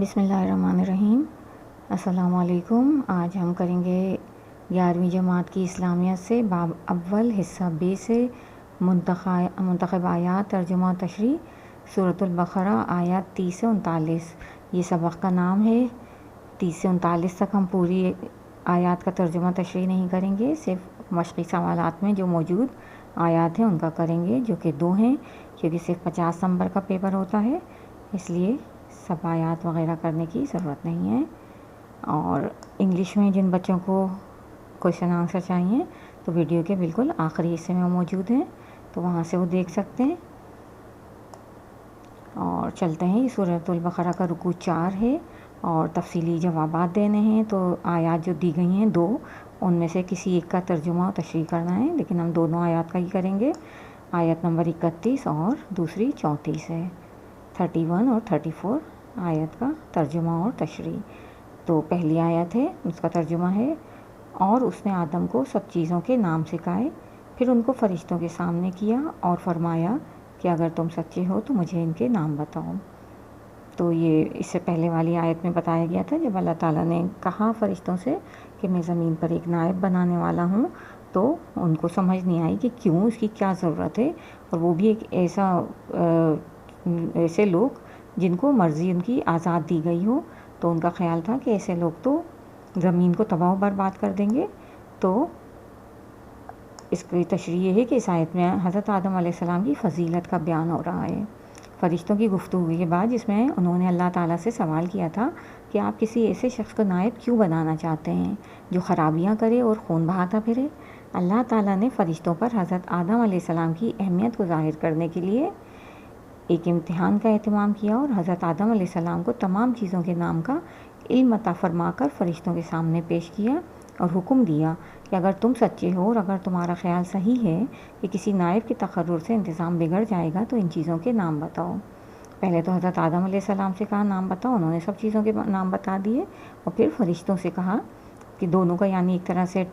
بسم اللہ الرحمن الرحیم۔ السلام علیکم۔ آج ہم کریں گے 11ویں جماعت کی اسلامیات سے باب اول حصہ بے سے منتخب آیات ترجمہ و تشریح سورۃ البقرہ آیات 30 سے 39۔ یہ سبق کا نام ہے۔ 30 سے 39 تک ہم پوری آیات کا ترجمہ تشریح نہیں کریں گے، صرف مشقی سوالات میں جو موجود آیات ہیں ان کا کریں گے، جو کہ 2 ہیں، کیونکہ صرف 50 نمبر کا پیپر ہوتا ہے، اس لیے سب آیات وغیرہ کرنے کی ضرورت نہیں ہے۔ اور انگلش میں جن بچوں کو کویشچن آنسر چاہیے تو ویڈیو کے بالکل آخری حصے میں موجود ہیں، تو وہاں سے وہ دیکھ سکتے ہیں۔ اور چلتے ہیں، سورۃ البقرہ کا رکوع 4 ہے اور تفصیلی جوابات دینے ہیں، تو آیات جو دی گئی ہیں 2، ان میں سے کسی ایک کا ترجمہ و تشریح کرنا ہے، لیکن ہم دونوں آیات کا ہی کریں گے۔ آیت نمبر 31 اور دوسری 34 ہے، 31 اور 34 آیت کا ترجمہ اور تشریح۔ تو پہلی آیت ہے، اس کا ترجمہ ہے، اور اس نے آدم کو سب چیزوں کے نام سکھائے، پھر ان کو فرشتوں کے سامنے کیا اور فرمایا کہ اگر تم سچے ہو تو مجھے ان کے نام بتاؤ۔ تو یہ اس سے پہلے والی آیت میں بتایا گیا تھا، جب اللہ تعالیٰ نے کہا فرشتوں سے کہ میں زمین پر ایک نائب بنانے والا ہوں، تو ان کو سمجھ نہیں آئی کہ کیوں، اس کی کیا ضرورت ہے، اور وہ بھی ایک ایسے لوگ جن کو مرضی ان کی آزاد دی گئی ہو، تو ان کا خیال تھا کہ ایسے لوگ تو زمین کو تباہ و برباد کر دیں گے۔ تو اس کی تشریح یہ ہے کہ اس آیت میں حضرت آدم علیہ السلام کی فضیلت کا بیان ہو رہا ہے۔ فرشتوں کی گفتگو کے بعد جس میں انہوں نے اللہ تعالیٰ سے سوال کیا تھا کہ آپ کسی ایسے شخص کو نائب کیوں بنانا چاہتے ہیں جو خرابیاں کرے اور خون بہاتا پھرے؟ اللہ تعالیٰ نے فرشتوں پر حضرت آدم علیہ السلام کی اہمیت کو ظاہر کرنے کے لیے ایک امتحان کا اہتمام کیا، اور حضرت آدم علیہ السلام کو تمام چیزوں کے نام کا علم عطا فرما کر فرشتوں کے سامنے پیش کیا اور حکم دیا کہ اگر تم سچے ہو اور اگر تمہارا خیال صحیح ہے کہ کسی نائب کے تقرر سے انتظام بگڑ جائے گا تو ان چیزوں کے نام بتاؤ۔ پہلے تو حضرت آدم علیہ السلام سے کہا نام بتاؤ، انہوں نے سب چیزوں کے نام بتا دیے، اور پھر فرشتوں سے کہا کہ دونوں کا یعنی ایک طرح سے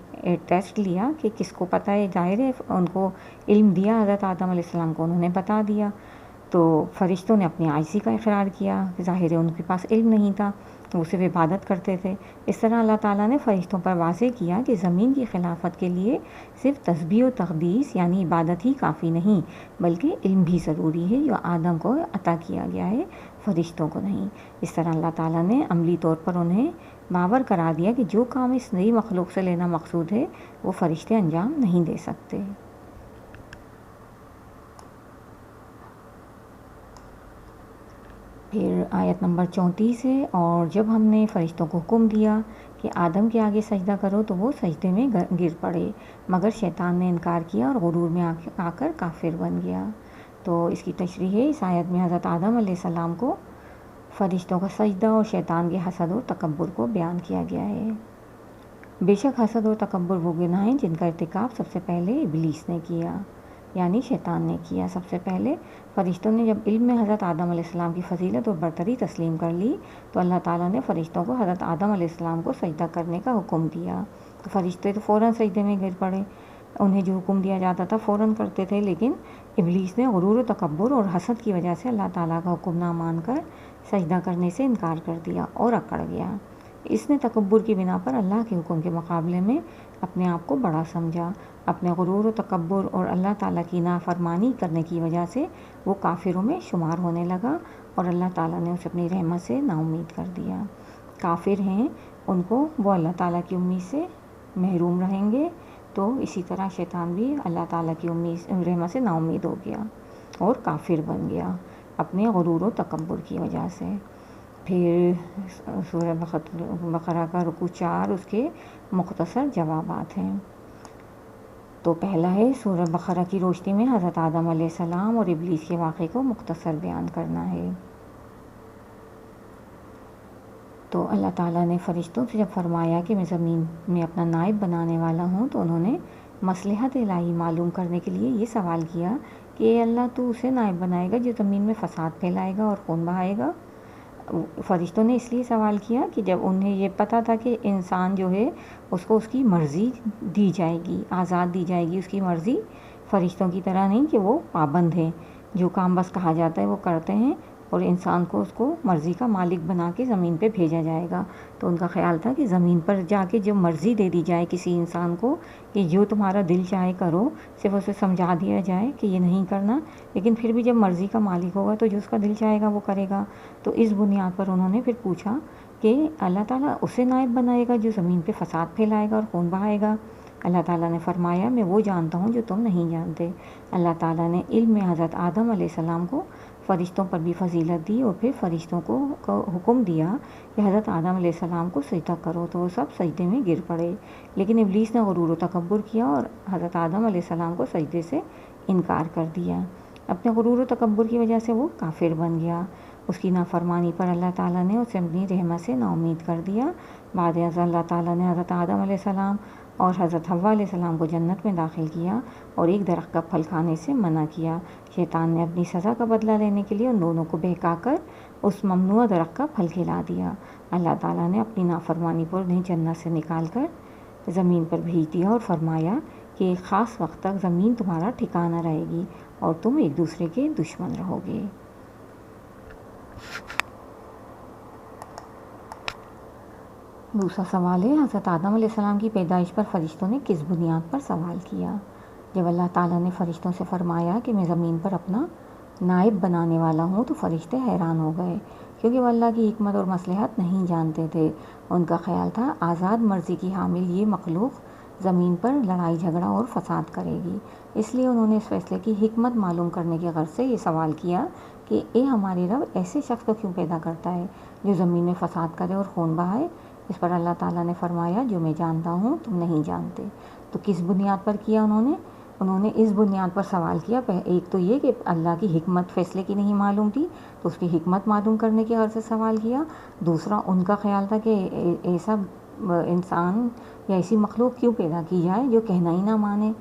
ٹیسٹ لیا کہ کس کو پتہ ہے، ظاہر ہے ان کو علم دیا، حضرت آدم علیہ السلام کو انہوں نے بتا دیا، تو فرشتوں نے اپنی عاجزی کا اقرار کیا کہ ظاہر ہے ان کے پاس علم نہیں تھا، وہ صرف عبادت کرتے تھے۔ اس طرح اللہ تعالیٰ نے فرشتوں پر واضح کیا کہ زمین کی خلافت کے لیے صرف تسبیح و تقدیس یعنی عبادت ہی کافی نہیں، بلکہ علم بھی ضروری ہے، جو آدم کو عطا کیا گیا ہے، فرشتوں کو نہیں۔ اس طرح اللہ تعالیٰ نے عملی طور پر انہیں باور کرا دیا کہ جو کام اس نئی مخلوق سے لینا مقصود ہے وہ فرشتے انجام نہیں دے سکتے۔ پھر آیت نمبر 34 ہے، اور جب ہم نے فرشتوں کو حکم دیا کہ آدم کے آگے سجدہ کرو تو وہ سجدے میں گر پڑے، مگر شیطان نے انکار کیا اور غرور میں آ کر کافر بن گیا۔ تو اس کی تشریح ہے، اس آیت میں حضرت آدم علیہ السلام کو فرشتوں کا سجدہ اور شیطان کے حسد اور تکبر کو بیان کیا گیا ہے۔ بے شک حسد اور تکبر وہ گناہ ہیں جن کا ارتکاب سب سے پہلے ابلیس نے کیا، یعنی شیطان نے کیا سب سے پہلے۔ فرشتوں نے جب علم میں حضرت آدم علیہ السلام کی فضیلت اور برتری تسلیم کر لی تو اللہ تعالیٰ نے فرشتوں کو حضرت آدم علیہ السلام کو سجدہ کرنے کا حکم دیا، تو فرشتے تو فوراً سجدے میں گر پڑے، انہیں جو حکم دیا جاتا تھا فوراً کرتے تھے، لیکن ابلیس نے غرور و تکبر اور حسد کی وجہ سے اللہ تعالیٰ کا حکم نہ مان کر سجدہ کرنے سے انکار کر دیا اور اکڑ گیا۔ اس نے تکبر کی بنا پر اللہ کے حکم کے مقابلے میں اپنے آپ کو بڑا سمجھا، اپنے غرور و تکبر اور اللہ تعالیٰ کی نافرمانی کرنے کی وجہ سے وہ کافروں میں شمار ہونے لگا، اور اللہ تعالیٰ نے اسے اپنی رحمت سے نا امید کر دیا۔ کافر ہیں ان کو وہ اللہ تعالیٰ کی امید سے محروم رہیں گے، تو اسی طرح شیطان بھی اللہ تعالیٰ کی رحمت سے نا امید ہو گیا اور کافر بن گیا اپنے غرور و تکبر کی وجہ سے۔ پھر سورہ بقرہ کا رکوع 4، اس کے مختصر جوابات ہیں۔ تو پہلا ہے، سورہ بقرہ کی روشنی میں حضرت آدم علیہ السلام اور ابلیس کے واقعے کو مختصر بیان کرنا ہے۔ تو اللہ تعالیٰ نے فرشتوں سے جب فرمایا کہ میں زمین میں اپنا نائب بنانے والا ہوں، تو انہوں نے مصلحت الہی معلوم کرنے کے لیے یہ سوال کیا کہ اے اللہ، تو اسے نائب بنائے گا جو زمین میں فساد پھیلائے گا اور خون بہائے گا؟ فرشتوں نے اس لیے سوال کیا کہ جب انہیں یہ پتہ تھا کہ انسان جو ہے اس کو اس کی مرضی دی جائے گی، آزاد دی جائے گی، اس کی مرضی فرشتوں کی طرح نہیں کہ وہ پابند ہیں، جو کام بس کہا جاتا ہے وہ کرتے ہیں، اور انسان کو اس کو مرضی کا مالک بنا کے زمین پہ بھیجا جائے گا۔ تو ان کا خیال تھا کہ زمین پر جا کے جو مرضی دے دی جائے کسی انسان کو کہ جو تمہارا دل چاہے کرو، صرف اسے سمجھا دیا جائے کہ یہ نہیں کرنا، لیکن پھر بھی جب مرضی کا مالک ہوگا تو جو اس کا دل چاہے گا وہ کرے گا۔ تو اس بنیاد پر انہوں نے پھر پوچھا کہ اللہ تعالیٰ اسے نائب بنائے گا جو زمین پہ فساد پھیلائے گا اور خون بہائے گا؟ اللہ تعالیٰ نے فرمایا میں وہ جانتا ہوں جو تم نہیں جانتے۔ اللہ تعالیٰ نے علم میں حضرت آدم علیہ السلام کو فرشتوں پر بھی فضیلت دی اور پھر فرشتوں کو حکم دیا کہ حضرت آدم علیہ السلام کو سجدہ کرو، تو وہ سب سجدے میں گر پڑے، لیکن ابلیس نے غرور و تکبر کیا اور حضرت آدم علیہ السلام کو سجدے سے انکار کر دیا۔ اپنے غرور و تکبر کی وجہ سے وہ کافر بن گیا۔ اس کی نافرمانی پر اللہ تعالیٰ نے اسے اپنی رحمت سے نا امید کر دیا۔ بعد ازاں اللہ تعالیٰ نے حضرت آدم علیہ السلام اور حضرت حوا علیہ السلام کو جنت میں داخل کیا اور ایک درخت کا پھل کھانے سے منع کیا۔ شیطان نے اپنی سزا کا بدلہ لینے کے لیے ان دونوں کو بہکا کر اس ممنوع درخت کا پھل کھلا دیا۔ اللہ تعالیٰ نے اپنی نافرمانی پر انہیں جنت سے نکال کر زمین پر بھیج دیا اور فرمایا کہ ایک خاص وقت تک زمین تمہارا ٹھکانہ رہے گی اور تم ایک دوسرے کے دشمن رہو گے۔ دوسرا سوال ہے، حضرت آدم علیہ السلام کی پیدائش پر فرشتوں نے کس بنیاد پر سوال کیا؟ جب اللہ تعالیٰ نے فرشتوں سے فرمایا کہ میں زمین پر اپنا نائب بنانے والا ہوں تو فرشتے حیران ہو گئے، کیونکہ وہ اللہ کی حکمت اور مصلحت نہیں جانتے تھے۔ ان کا خیال تھا آزاد مرضی کی حامل یہ مخلوق زمین پر لڑائی جھگڑا اور فساد کرے گی، اس لیے انہوں نے اس فیصلے کی حکمت معلوم کرنے کی غرض سے یہ سوال کیا کہ اے ہمارے رب ایسے شخص کو کیوں پیدا کرتا ہے جو زمین میں فساد کرے اور خون بہائے؟ اس پر اللہ تعالیٰ نے فرمایا جو میں جانتا ہوں تم نہیں جانتے۔ تو کس بنیاد پر کیا انہوں نے اس بنیاد پر سوال کیا، ایک تو یہ کہ اللہ کی حکمت فیصلے کی نہیں معلوم تھی تو اس کی حکمت معلوم کرنے کی غرض سے سوال کیا۔ دوسرا ان کا خیال تھا کہ ایسا انسان یا ایسی مخلوق کیوں پیدا کی جائے جو کہنا ہی نہ مانے،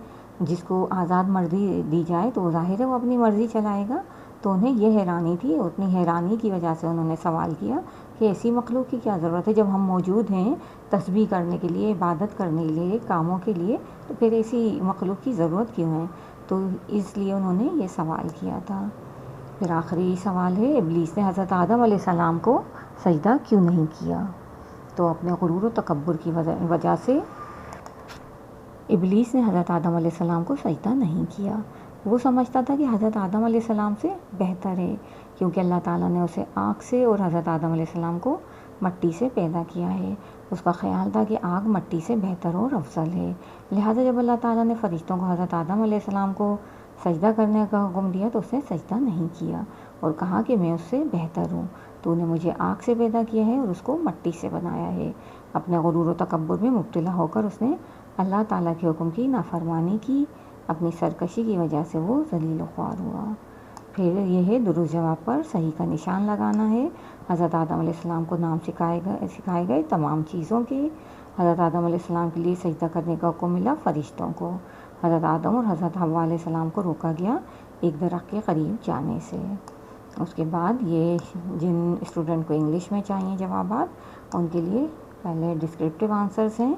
جس کو آزاد مرضی دی جائے تو ظاہر ہے وہ اپنی مرضی چلائے گا۔ تو انہیں یہ حیرانی تھی، اتنی حیرانی کی وجہ سے انہوں نے سوال کیا کہ ایسی مخلوق کی کیا ضرورت ہے، جب ہم موجود ہیں تسبیح کرنے کے لیے، عبادت کرنے کے لیے، کاموں کے لیے، تو پھر ایسی مخلوق کی ضرورت کیوں ہے؟ تو اس لیے انہوں نے یہ سوال کیا تھا۔ پھر آخری سوال ہے، ابلیس نے حضرت آدم علیہ السلام کو سجدہ کیوں نہیں کیا؟ تو اپنے غرور و تکبر کی وجہ سے ابلیس نے حضرت آدم علیہ السلام کو سجدہ نہیں کیا۔ وہ سمجھتا تھا کہ حضرت آدم علیہ السلام سے بہتر ہے، کیونکہ اللہ تعالیٰ نے اسے آگ سے اور حضرت آدم علیہ السلام کو مٹی سے پیدا کیا ہے۔ اس کا خیال تھا کہ آگ مٹی سے بہتر اور افضل ہے، لہٰذا جب اللہ تعالیٰ نے فرشتوں کو حضرت آدم علیہ السلام کو سجدہ کرنے کا حکم دیا تو اس نے سجدہ نہیں کیا اور کہا کہ میں اس سے بہتر ہوں، تو نے مجھے آگ سے پیدا کیا ہے اور اس کو مٹی سے بنایا ہے۔ اپنے غرور و تکبر میں مبتلا ہو کر اس نے اللہ تعالیٰ کے حکم کی نافرمانی کی، اپنی سرکشی کی وجہ سے وہ ذلیل و خوار ہوا۔ پھر یہ ہے درست جواب پر صحیح کا نشان لگانا ہے۔ حضرت آدم علیہ السلام کو نام سکھائے گئے تمام چیزوں کے۔ حضرت آدم علیہ السلام کے لیے سجدہ کرنے کا حکم ملا فرشتوں کو۔ حضرت آدم اور حضرت حوا علیہ السلام کو روکا گیا ایک درخت کے قریب جانے سے۔ اس کے بعد یہ جن اسٹوڈنٹ کو انگلش میں چاہیے جوابات، ان کے لیے پہلے ڈسکرپٹیو آنسرز ہیں،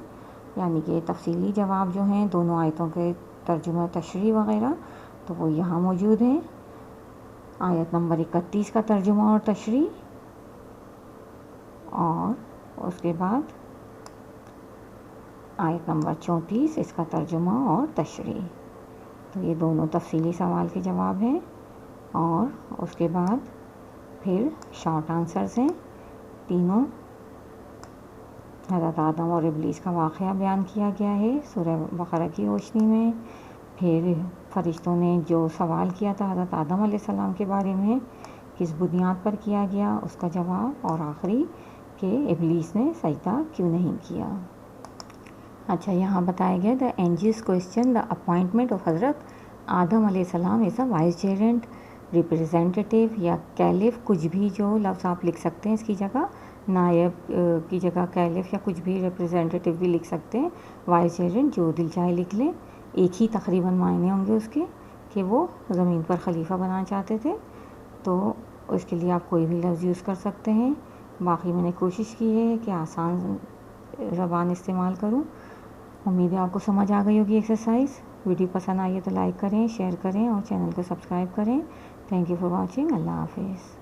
یعنی کہ تفصیلی جواب جو ہیں دونوں آیتوں کے ترجمہ تشریح وغیرہ، تو وہ یہاں موجود ہیں۔ آیت نمبر 31 کا ترجمہ اور تشریح، اور اس کے بعد آیت نمبر 34 اس کا ترجمہ اور تشریح۔ تو یہ دونوں تفصیلی سوال کے جواب ہیں، اور اس کے بعد پھر شارٹ آنسرز ہیں۔ تینوں حضرت آدم اور ابلیس کا واقعہ بیان کیا گیا ہے سورہ بقرہ کی روشنی میں۔ پھر فرشتوں نے جو سوال کیا تھا حضرت آدم علیہ السلام کے بارے میں، کس بنیاد پر کیا گیا اس کا جواب، اور آخری کہ ابلیس نے سجدہ کیوں نہیں کیا۔ اچھا، یہاں بتایا گیا the angels question the appointment of حضرت آدم علیہ السلام ایز اے وائس جیرنٹ ریپرزینٹیٹیو یا کیلف، کچھ بھی جو لفظ آپ لکھ سکتے ہیں اس کی جگہ، نائب کی جگہ کیلف یا کچھ بھی، ریپرزینٹیٹیو بھی لکھ سکتے ہیں، وائس جیرنٹ جو دل چاہے لکھ لیں، ایک ہی تقریباً معنی ہوں گے اس کے کہ وہ زمین پر خلیفہ بنانا چاہتے تھے، تو اس کے لیے آپ کوئی بھی لفظ یوز کر سکتے ہیں۔ باقی میں نے کوشش کی ہے کہ آسان زبان استعمال کروں۔ امید ہے آپ کو سمجھ آ گئی ہوگی ایکسرسائز۔ ویڈیو پسند آئی ہے تو لائک کریں، شیئر کریں اور چینل کو سبسکرائب کریں۔ Thank you for watching. اللہ حافظ۔